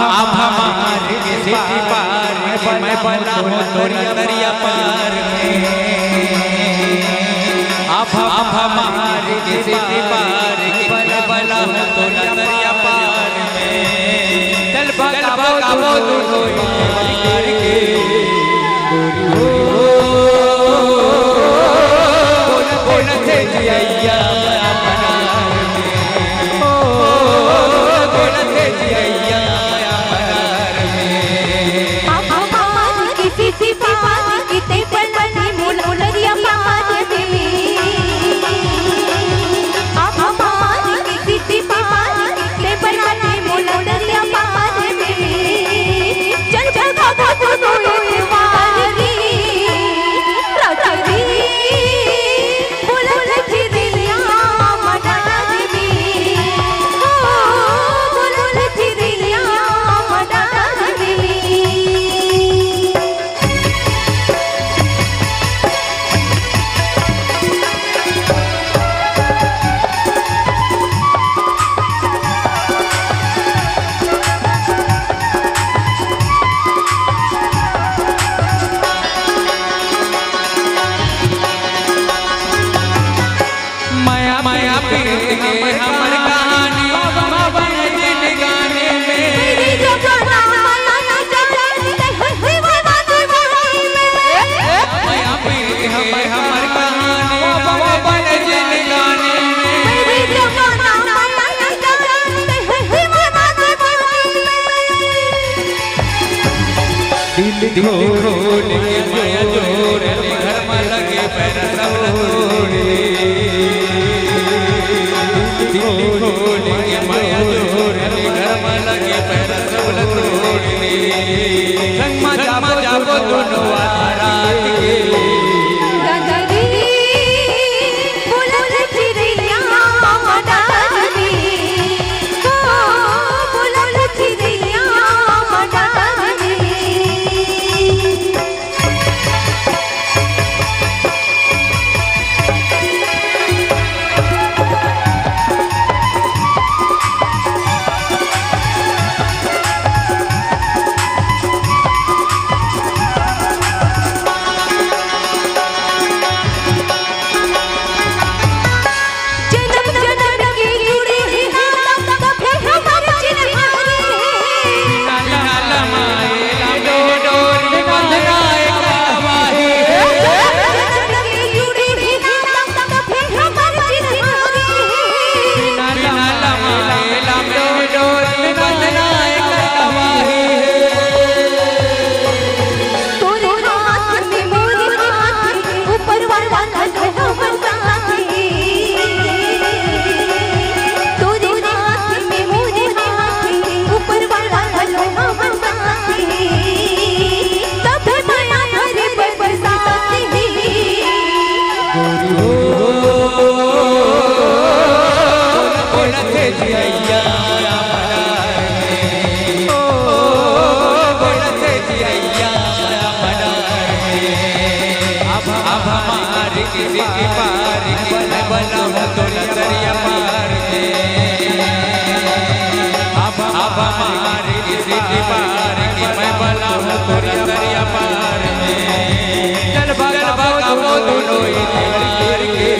आप हमारे सिटी पार मैं बना हूँ दरिया पार में। आप हमारे सिटी पार मैं बना हूँ दरिया पार में। चल भगावो दोनों यार के बोल थे जिया दिल खोल के माया जोड़ घर में लगे पैर सब तोड़े। दिल खोल के माया जोड़ घर में लगे पैर सब तोड़े। संग में जाबो दोनों रात के दरिया पार में। अब हमारे सिटी पार मैं बना हूँ दरिया पार में। चल भगावो दोनों यार के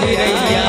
जिरैया